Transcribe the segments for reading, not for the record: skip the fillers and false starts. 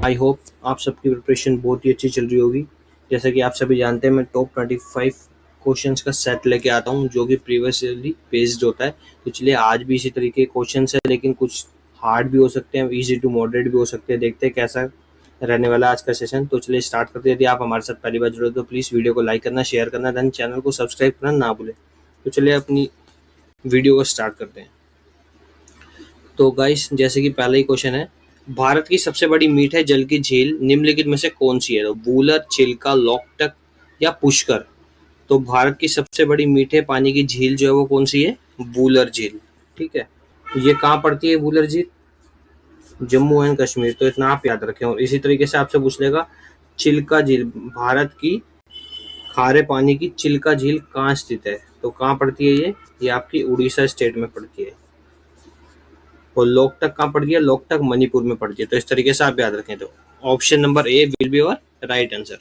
I hope आप सबकी preparation बहुत ही अच्छी चल रही होगी। जैसा कि आप सभी जानते हैं, मैं टॉप 25 क्वेश्चंस का सेट लेके आता हूं जो कि प्रीवियसली बेस्ड होता है। तो चलिए, आज भी इसी तरीके के क्वेश्चंस है, लेकिन कुछ हार्ड भी हो सकते हैं, इजी टू मॉडरेट भी हो सकते हैं। देखते हैं कैसा रहने वाला आज का सेशन। तो चलिए स्टार्ट करते हैं। यदि आप हमारे साथ पहली बार जुड़े तो प्लीज़ वीडियो को लाइक करना, शेयर करना, देन चैनल को सब्सक्राइब करना ना भूलें। तो चलिए अपनी वीडियो को स्टार्ट करते हैं। तो गाइस, जैसे कि पहला ही क्वेश्चन है, भारत की सबसे बड़ी मीठे जल की झील निम्नलिखित में से कौन सी है? तो वूलर, चिल्का, लोकटक या पुष्कर। तो भारत की सबसे बड़ी मीठे पानी की झील जो है वो कौन सी है? वूलर झील। ठीक है, ये कहाँ पड़ती है वूलर झील? जम्मू एंड कश्मीर। तो इतना आप याद रखें। और इसी तरीके से आपसे पूछ लेगा, चिल्का झील, भारत की खारे पानी की चिल्का झील कहाँ स्थित है? तो कहाँ पड़ती है ये आपकी उड़ीसा स्टेट में पड़ती है। और लोकटक कहाँ पड़ती है? लोकटक मणिपुर में पड़ती है। तो इस तरीके से आप याद रखें। तो option number A will be your right answer.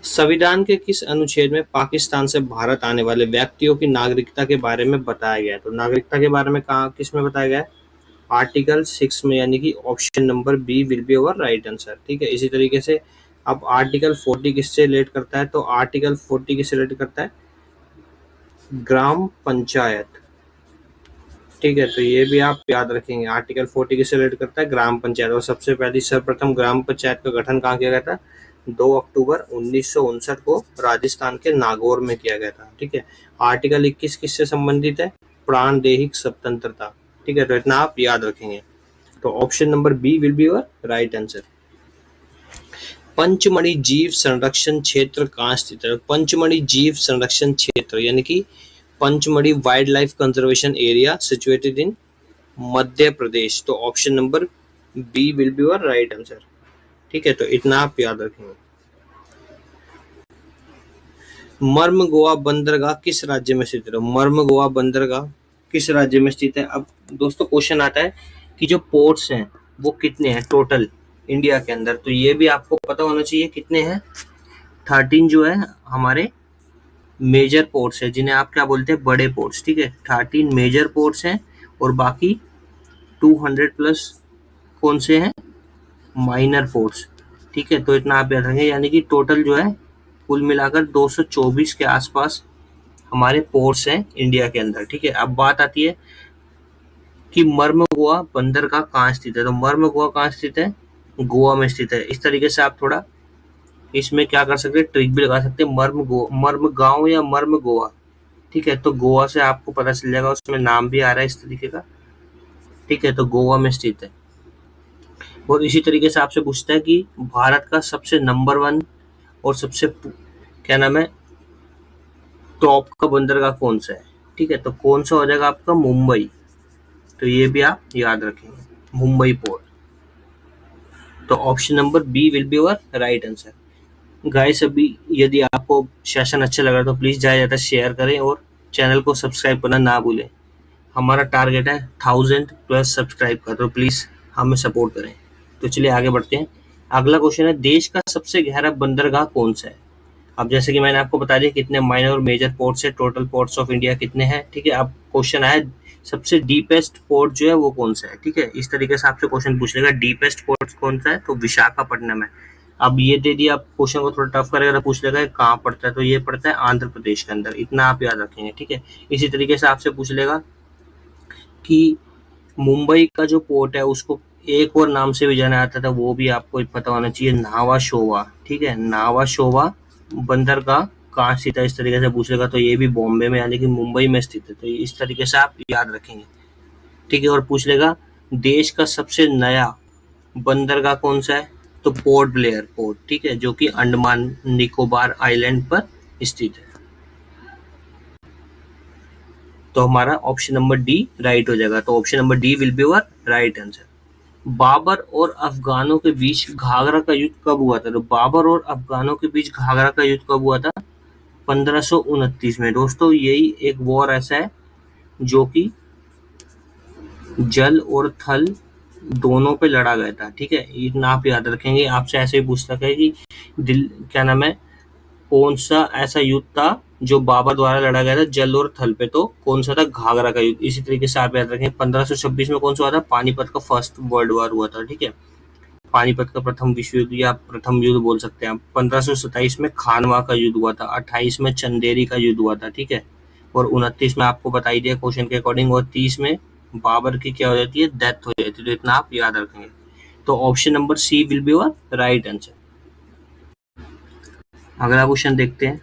संविधान के किस अनुच्छेद में पाकिस्तान से भारत आने वाले व्यक्तियों की नागरिकता के बारे में बताया गया है? तो नागरिकता के बारे में कहाँ, किस में बताया गया है? आर्टिकल 6 में, यानी कि option number B will be your right answer. ठीक है, इसी तरीके से अब आर्टिकल 40 किससे रिलेट करता है? तो आर्टिकल 40 किससे रिलेट करता है? ग्राम पंचायत। ठीक है, तो ये भी आप याद रखेंगे। आर्टिकल 40 किससे रिलेट करता है? ग्राम पंचायत। और सबसे पहली सर्वप्रथम ग्राम पंचायत का गठन कहाँ किया गया था? 2 अक्टूबर 1959 को राजस्थान के नागौर में किया गया था। ठीक है, आर्टिकल 21 किससे संबंधित है? प्राणदैहिक स्वतंत्रता। ठीक है, तो इतना आप याद रखेंगे। तो option number B will be your right answer. Pachmarhi जीव संरक्षण क्षेत्र कहाँ स्थित है? पंचमढ़ी जीव संरक्षण क्षेत्र यानी कि Pachmarhi wild life conservation area situated in Madhya Pradesh. तो option number B will be your right answer. ठीक है, तो इतना आप याद रखेंगे। मर्मगोआ बंदरगाह किस राज्य में स्थित है? मर्मगोआ बंदरगाह किस राज्य में स्थित है? अब दोस्तों क्वेश्चन आता है कि जो पोर्ट्स हैं वो कितने हैं टोटल इंडिया के अंदर। तो ये भी आपको पता होना चाहिए कितने हैं। 13 जो है हमारे मेजर पोर्ट्स है, जिन्हें आप क्या बोलते हैं? बड़े पोर्ट्स। ठीक है, 13 मेजर पोर्ट्स हैं और बाकी 200 प्लस कौन से हैं? Minor ports. ठीक है, तो इतना आप याद रखेंगे। यानी कि टोटल जो है कुल मिलाकर 224 के आसपास हमारे पोर्ट्स हैं इंडिया के अंदर। ठीक है, अब बात आती है कि मर्मगोआ बंदरगाह कहाँ स्थित है? तो मर्मगोआ कहाँ स्थित है? गोवा में स्थित है। इस तरीके से आप थोड़ा इसमें क्या कर सकते हैं? ट्रिक भी लगा सकते हैं। मर्मगांव या मर्मगोआ। ठीक है, तो गोवा से आपको पता चल जाएगा, उसमें नाम भी आ रहा है इस तरीके का। ठीक है, तो गोवा में स्थित है। और इसी तरीके से आपसे पूछता है कि भारत का सबसे नंबर 1 और सबसे क्या नाम है टॉप का बंदरगाह कौन सा है? ठीक है, तो कौन सा हो जाएगा आपका? मुंबई। तो ये भी आप याद रखेंगे, मुंबई पोर्ट। तो option number B will be your right answer. Guys, अभी यदि आपको सेशन अच्छा लग रहा है तो प्लीज ज़्यादा शेयर करें और चैनल को सब्सक्राइब करना ना भूलें। हमारा टारगेट है 1000 प्लस सब्सक्राइब का, तो प्लीज हमें सपोर्ट करें। तो चलिए आगे बढ़ते हैं। अगला क्वेश्चन है, देश का सबसे गहरा बंदरगाह कौन सा है? अब जैसे कि मैंने आपको बता दिया कितने माइनर और मेजर पोर्ट्स है, टोटल पोर्ट्स ऑफ इंडिया कितने हैं। ठीक है, अब क्वेश्चन आया सबसे डीपेस्ट पोर्ट जो है वो कौन सा है। ठीक है, इस तरीके से आपसे क्वेश्चन पूछ लेगा डीपेस्ट पोर्ट कौन सा है? तो विशाखापट्टनम है। अब ये दे दिया, आप क्वेश्चन को थोड़ा टफ करेगा तो पूछ लेगा कहाँ पड़ता है? तो ये पड़ता है आंध्र प्रदेश के अंदर। इतना आप याद रखेंगे। ठीक है, इसी तरीके से आपसे पूछ लेगा कि मुंबई का जो पोर्ट है उसको एक और नाम से भी जाना जाता था, वो भी आपको पता होना चाहिए, नावा शोवा। ठीक है, नावा शोवा बंदरगाह कहाँ स्थित है? इस तरीके से पूछेगा तो ये भी बॉम्बे में यानी कि मुंबई में स्थित है। तो इस तरीके से आप याद रखेंगे। ठीक है, और पूछ लेगा देश का सबसे नया बंदरगाह कौन सा है? तो पोर्ट ब्लेयर पोर्ट। ठीक है, जो कि अंडमान निकोबार आइलैंड पर स्थित है। तो हमारा ऑप्शन नंबर डी राइट हो जाएगा। तो option number D will be your right answer. Babur और अफगानों के बीच घाघरा का युद्ध कब हुआ था? तो बाबर और अफगानों के बीच घाघरा का युद्ध कब हुआ था? 1529 में। दोस्तों, यही एक वॉर ऐसा है जो कि जल और थल दोनों पे लड़ा गया था। ठीक है, इतना आप याद रखेंगे। आपसे ऐसे ही पूछ सकता है कि क्या नाम है, कौन सा ऐसा युद्ध था जो बाबर द्वारा लड़ा गया था जल और थल पे? तो कौन सा था? घाघरा का युद्ध। इसी तरीके से आप याद रखें 1526 में कौन सा हुआ था? पानीपत का फर्स्ट वर्ल्ड वॉर हुआ था। ठीक है, पानीपत का प्रथम विश्व युद्ध या प्रथम युद्ध बोल सकते हैं आप। 1527 में खानवा का युद्ध हुआ था, 28 में चंदेरी का युद्ध हुआ था, ठीक है, और 29 में आपको बताई दिया क्वेश्चन के अकॉर्डिंग, और 30 में बाबर की क्या हो जाती है, डेथ हो जाती है। तो इतना आप याद रखेंगे। तो option number C will be your right answer. अगला क्वेश्चन देखते हैं,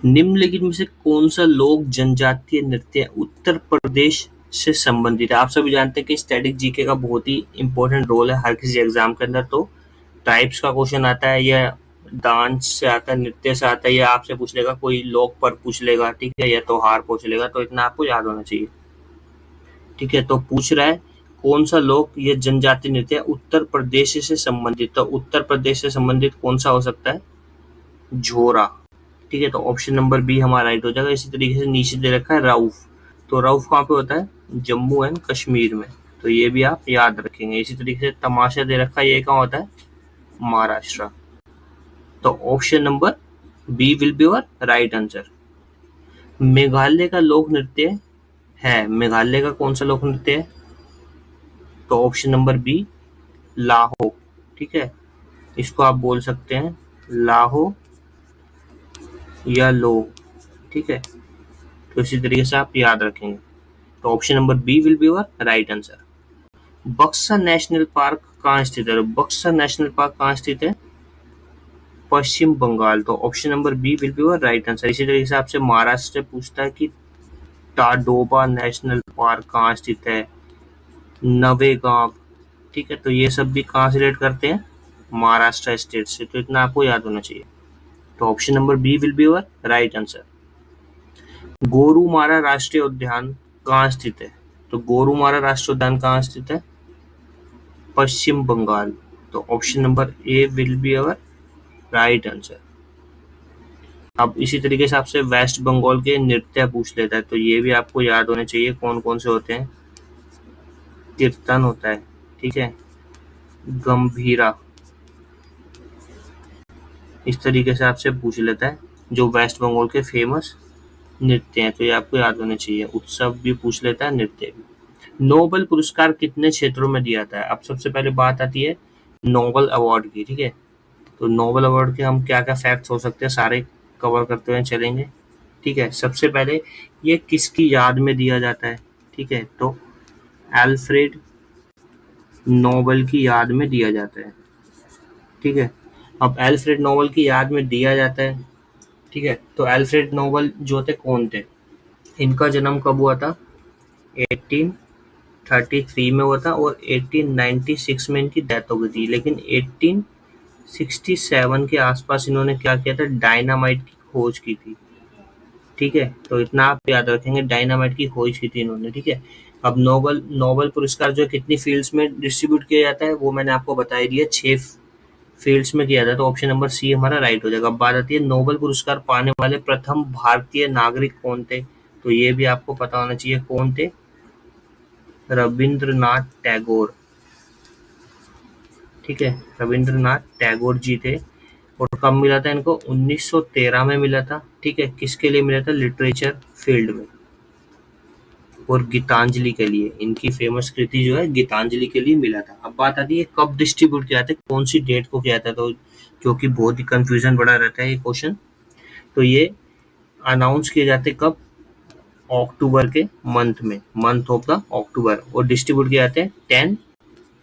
निम्नलिखित में से कौन सा लोक जनजातीय नृत्य उत्तर प्रदेश से संबंधित है। आप सभी जानते हैं कि स्टैटिक जीके का बहुत ही इंपॉर्टेंट रोल है हर किसी एग्जाम के अंदर। तो टाइप्स का क्वेश्चन आता है या डांस से आता है, नृत्य से आता है, या आपसे पूछ लेगा कोई लोक पर पूछ लेगा, ठीक है, या त्योहार पूछ लेगा। तो इतना आपको याद होना चाहिए, ठीक है। तो पूछ रहा है कौन सा लोक या जनजातीय नृत्य उत्तर प्रदेश से संबंधित। तो उत्तर प्रदेश से संबंधित कौन सा हो सकता है, झोरा, ठीक है। तो ऑप्शन नंबर बी हमारा राइट हो जाएगा। इसी तरीके से नीचे दे रखा है राउफ। तो राउफ कहाँ पे होता है, जम्मू एंड कश्मीर में। तो ये भी आप याद रखेंगे। इसी तरीके से तमाशा दे रखा है, ये कहाँ होता है, महाराष्ट्र। तो option number B will be your right answer. Meghalaya का लोक नृत्य है, मेघालय का कौन सा लोक नृत्य है, तो ऑप्शन नंबर बी लाहो, ठीक है। इसको आप बोल सकते हैं लाहो या लो, ठीक है। तो इसी तरीके से आप याद रखेंगे। तो option number B will be your right answer. Buxar national park कहाँ स्थित है, बक्सर नेशनल पार्क कहाँ स्थित है, पश्चिम बंगाल। तो option number B will be your right answer. इसी तरीके से आपसे महाराष्ट्र से पूछता है कि टाडोबा नेशनल पार्क कहाँ स्थित है, नवेगांव, ठीक है। तो ये सब भी कहाँ से रिलेट करते हैं, महाराष्ट्र स्टेट से। तो इतना आपको याद होना चाहिए। तो option number B will be your right answer. Gorumara राष्ट्रीय उद्यान कहाँ स्थित है, तो गोरुमारा राष्ट्रीय उद्यान कहाँ स्थित है, पश्चिम बंगाल। तो option number A will be our right answer. अब इसी तरीके से आपसे वेस्ट बंगाल के नृत्य पूछ लेता है। तो ये भी आपको याद होने चाहिए कौन कौन से होते हैं। कीर्तन होता है, ठीक है, गंभीरा, इस तरीके से आपसे पूछ लेता है जो वेस्ट बंगाल के फेमस नृत्य हैं। तो ये आपको याद होने चाहिए। उत्सव भी पूछ लेता है, नृत्य भी। नोबेल पुरस्कार कितने क्षेत्रों में दिया जाता है। अब सबसे पहले बात आती है नोबेल अवार्ड की, ठीक है। तो नोबेल अवार्ड के हम क्या क्या फैक्ट्स हो सकते हैं सारे कवर करते हुए चलेंगे, ठीक है। सबसे पहले ये किसकी याद में दिया जाता है, ठीक है, तो अल्फ्रेड नोबेल की याद में दिया जाता है, ठीक है। अब अल्फ्रेड नोबेल की याद में दिया जाता है, ठीक है। तो अल्फ्रेड नोबेल जो थे कौन थे, इनका जन्म कब हुआ था, 1833 में हुआ था, और 1896 में इनकी डेथ हो गई थी। लेकिन 1867 के आसपास इन्होंने क्या किया था, डायनामाइट की खोज की थी, ठीक है। तो इतना आप याद रखेंगे, डायनामाइट की खोज की थी इन्होंने, ठीक है। अब नोबेल नोबेल पुरस्कार जो कितनी फील्ड्स में डिस्ट्रीब्यूट किया जाता है वो मैंने आपको बता दिया, 6 फील्ड्स में किया था। तो ऑप्शन नंबर सी हमारा राइट हो जाएगा। अब बात आती है नोबेल पुरस्कार पाने वाले प्रथम भारतीय नागरिक कौन थे। तो ये भी आपको पता होना चाहिए कौन थे, रविंद्रनाथ टैगोर, ठीक है, रविंद्रनाथ टैगोर जी थे। और कब मिला था इनको, 1913 में मिला था, ठीक है। किसके लिए मिला था, लिटरेचर फील्ड में, और गीतांजलि के लिए। इनकी फेमस कृति जो है गीतांजलि के लिए मिला था। अब बात आती है कब डिस्ट्रीब्यूट किया था, कौन सी डेट को किया था, तो क्योंकि बहुत ही कंफ्यूजन बड़ा रहता है ये क्वेश्चन। तो ये अनाउंस किए जाते कब, अक्टूबर के मंथ में, मंथ ऑफ द अक्टूबर, और डिस्ट्रीब्यूट किए जाते हैं 10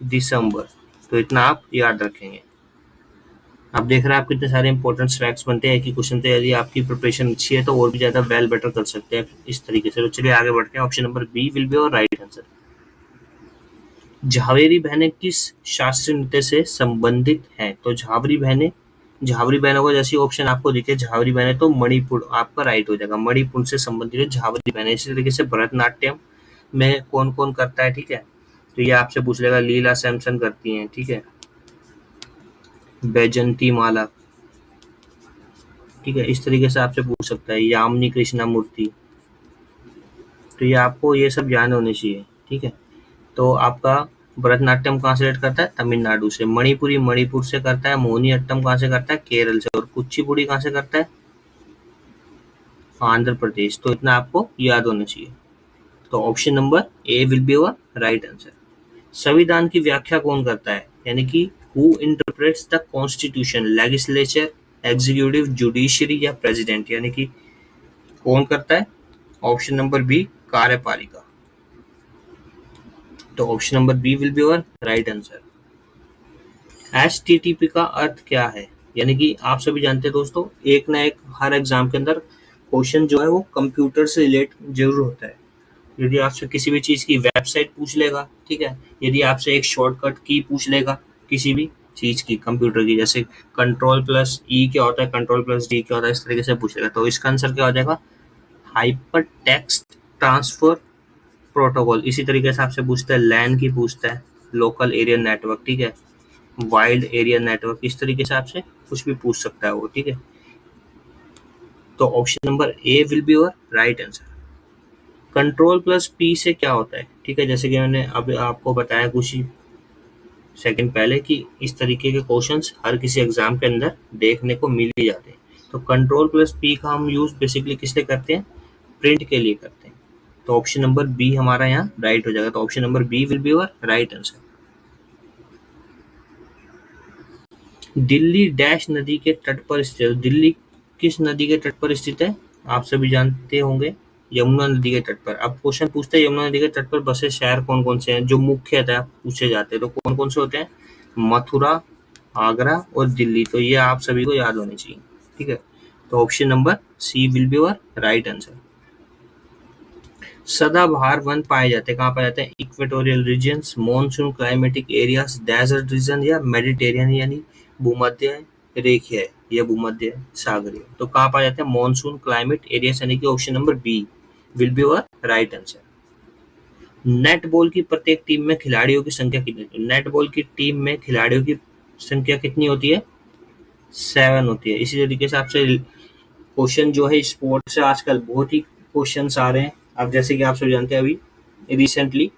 दिसंबर। तो इतना आप याद रखेंगे। आप देख रहे हैं आप कितने सारे इंपॉर्टेंट फैक्ट्स बनते हैं कि क्वेश्चन थे। यदि आपकी प्रिपरेशन अच्छी है तो और भी ज्यादा वेल बेटर कर सकते हैं इस तरीके से। तो चलिए आगे बढ़ते हैं। Option number B will be our right answer. Jhaveri बहनें किस शास्त्रीय नृत्य से संबंधित हैं। तो झावेरी बहनों का जैसे ऑप्शन आपको दिखे झावेरी बहनें, तो मणिपुर आपका राइट हो जाएगा। मणिपुर से संबंधित है झावेरी बहनें। इसी तरीके से भरतनाट्यम में कौन कौन करता है, ठीक है। तो ये आपसे पूछ लेगा, लीला सैमसन करती हैं, ठीक है, बैजंती माला, ठीक है। इस तरीके से आपसे पूछ सकता है, यामिनी कृष्णा मूर्ति। तो ये आपको ये सब ज्ञान होने चाहिए, ठीक है। तो आपका भरतनाट्यम कहाँ से रिलेट करता है, तमिलनाडु से। मणिपुरी मणिपुर से करता है। मोहिनीअट्टम कहाँ से करता है, केरल से। और कुचिपुड़ी कहाँ से करता है, आंध्र प्रदेश। तो इतना आपको याद होना चाहिए। तो option number A will be our right answer. संविधान की व्याख्या कौन करता है, यानी कि who interprets the constitution, legislature, executive, judiciary या प्रेसिडेंट, यानी कि कौन करता है? ऑप्शन नंबर बी, कार्यपालिका। तो option number B will be our right answer. HTTP का अर्थ क्या है? यानी कि आप सभी जानते हैं दोस्तों, एक ना एक हर एग्जाम के अंदर क्वेश्चन जो है वो कंप्यूटर से रिलेट जरूर होता है। यदि आपसे किसी भी चीज की वेबसाइट पूछ लेगा, ठीक है, यदि आपसे एक शॉर्टकट की पूछ लेगा किसी भी चीज की, कंप्यूटर की, जैसे Ctrl+E क्या होता है, Ctrl+D क्या होता है, इस तरीके से पूछ लेगा, तो इसका आंसर क्या हो जाएगा? Hyper text transfer protocol. इसी तरीके से आपसे पूछता है लैन की, पूछता है लोकल एरिया नेटवर्क, ठीक है, वाइल्ड एरिया नेटवर्क, इस तरीके से आपसे कुछ भी पूछ सकता है वो, ठीक है। तो option number A will be your right answer. Ctrl+P से क्या होता है? ठीक है, जैसे कि मैंने अभी आपको बताया कुछ ही सेकंड पहले कि इस तरीके के क्वेश्चंस हर किसी एग्जाम के अंदर देखने को मिल ही जाते हैं। तो Ctrl+P का हम यूज बेसिकली किस लिए करते हैं? प्रिंट के लिए करते हैं। तो ऑप्शन नंबर बी हमारा यहाँ राइट हो जाएगा। तो option number B will be your right answer. Delhi dash नदी के तट पर स्थित, दिल्ली किस नदी के तट पर स्थित है? आप सभी जानते होंगे, यमुना नदी के तट पर। अब क्वेश्चन पूछते हैं यमुना नदी के तट पर बसे शहर कौन कौन से हैं जो मुख्यतः पूछे जाते हैं, तो कौन कौन से होते हैं? मथुरा, आगरा और दिल्ली। तो ये आप सभी को याद होनी चाहिए, ठीक है। तो option number C will be your right answer. सदाबहार वन पाए जाते हैं, कहाँ पाए जाते हैं? Equatorial regions, monsoon climatic areas, desert region या मेडिटेरियन, यानी भूमध्य रेखीय या भूमध्य सागरीय। तो कहाँ पाए जाते हैं? मॉनसून क्लाइमेट एरियाज, यानी कि option number B will be your right answer. Netball की प्रत्येक टीम में खिलाड़ियों की संख्या कितनी? नेटबॉल की टीम में खिलाड़ियों की संख्या कितनी होती है? 7 होती है। इसी तरीके से आपसे क्वेश्चन जो है स्पोर्ट्स से आजकल बहुत ही क्वेश्चंस आ रहे हैं। अब जैसे कि आप सब जानते हैं, अभी रिसेंटली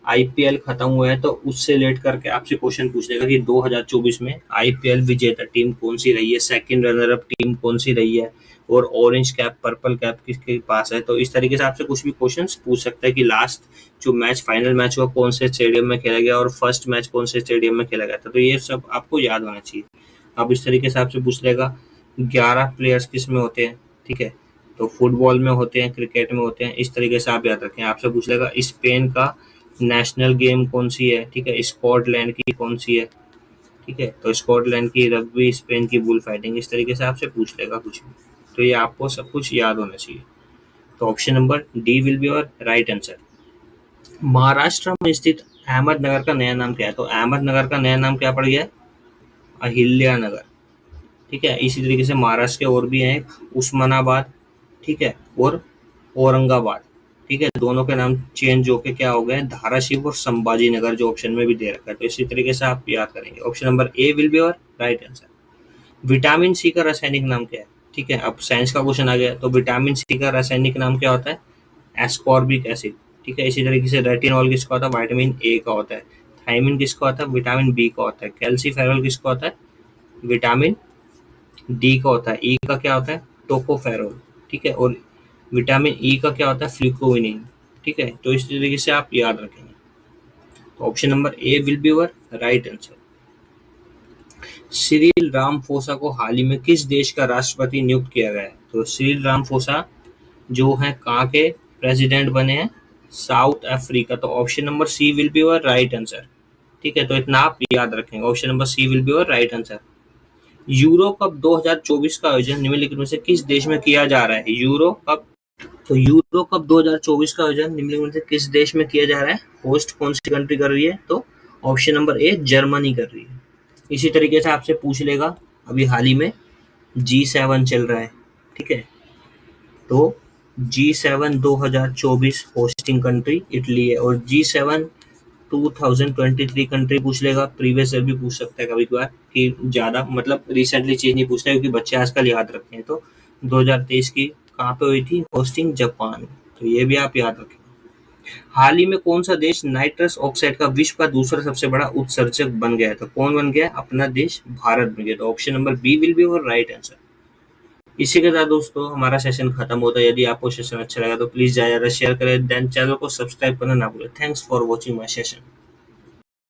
IPL खत्म हुआ है, तो उससे रिलेट करके आपसे क्वेश्चन पूछ लेगा कि 2024 में IPL विजेता टीम कौन सी रही है, सेकंड रनर अप टीम कौन सी रही है, और ऑरेंज कैप, पर्पल कैप किसके पास है। तो इस तरीके से आपसे कुछ भी क्वेश्चंस पूछ सकता है कि लास्ट जो मैच, फाइनल मैच हुआ, कौन से स्टेडियम में खेला गया, और फर्स्ट मैच कौन से स्टेडियम में खेला गया था। तो ये सब आपको याद होना चाहिए। अब इस तरीके से आपसे पूछ लेगा 11 प्लेयर्स किस में होते हैं, ठीक है, तो फुटबॉल में होते हैं, क्रिकेट में होते हैं, इस तरीके से आप याद रखें। आपसे पूछ लेगा स्पेन का नेशनल गेम कौन सी है, ठीक है, स्कॉटलैंड की कौन सी है, ठीक है, तो स्कॉटलैंड की रग्बी, स्पेन की बुल फाइटिंग, इस तरीके से आपसे पूछ लेगा कुछ भी। तो ये आपको सब कुछ याद होना चाहिए। तो option number D will be your right answer. Maharashtra में स्थित अहमदनगर का नया नाम क्या है? तो अहमदनगर का नया नाम क्या पड़ गया है? अहिल्यानगर, ठीक है। इसी तरीके से महाराष्ट्र के और भी हैं, उस्मानाबाद, ठीक है, और औरंगाबाद, ठीक है, दोनों के नाम चेंज होके क्या हो गए? धाराशिव और संभाजी नगर, जो ऑप्शन में भी दे रखा है। तो इसी तरीके से आप याद करेंगे। Option number A will be your right answer. Vitamin C का रासायनिक नाम क्या है? ठीक है, अब साइंस का क्वेश्चन आ गया। तो विटामिन सी का रासायनिक नाम क्या होता है? एस्कॉर्बिक एसिड, ठीक है। इसी तरीके से रेटिनॉल किसका होता है? विटामिन ए का होता है। थायमिन किसका होता है? विटामिन बी का होता है। कैल्सीफेरॉल किसका होता है? विटामिन डी का होता है। ई का क्या होता है? टोकोफेरोल, ठीक है, और विटामिन ई का क्या होता है? फ्लूकोविनिन, ठीक है। तो इस तरीके से आप याद रखेंगे। तो option number A will be your right answer. Cyril Ramaphosa को हाल ही में किस देश का राष्ट्रपति नियुक्त किया गया है? तो सिरिल रामाफोसा जो है कहाँ के प्रेसिडेंट बने हैं? South Africa. तो option number C will be your right answer, ठीक है। तो इतना आप याद रखेंगे। Option number C will be your right answer. Euro cup 2024 का आयोजन निम्नलिखित में से किस देश में किया जा रहा है? यूरो कप, तो यूरो कप 2024 का आयोजन निम्नलिखित में से किस देश में किया जा रहा है? होस्ट कौन सी कंट्री कर रही है? तो ऑप्शन नंबर ए जर्मनी कर रही है। इसी तरीके से आपसे पूछ लेगा, अभी हाल ही में G7 चल रहा है, ठीक है, तो G7 2024 होस्टिंग कंट्री इटली है, और G7 2023 कंट्री पूछ लेगा। प्रीवियस ईयर भी पूछ सकता है कभी कभार, कि ज्यादा मतलब रिसेंटली चीज नहीं पूछता, क्योंकि बच्चे आजकल याद रखते हैं। तो 2023 की कहाँ पे हुई थी होस्टिंग? जापान। तो ये भी आप याद रखें। हाल ही में कौन सा देश नाइट्रस ऑक्साइड का विश्व का दूसरा सबसे बड़ा उत्सर्जक बन गया है? तो कौन बन गया? अपना देश भारत बन गया। तो option number B will be your right answer. इसी के साथ दोस्तों हमारा सेशन खत्म होता है। यदि आपको सेशन अच्छा लगा तो प्लीज ज्यादा शेयर करें, देन चैनल को सब्सक्राइब करना ना भूलें। Thanks for watching my session.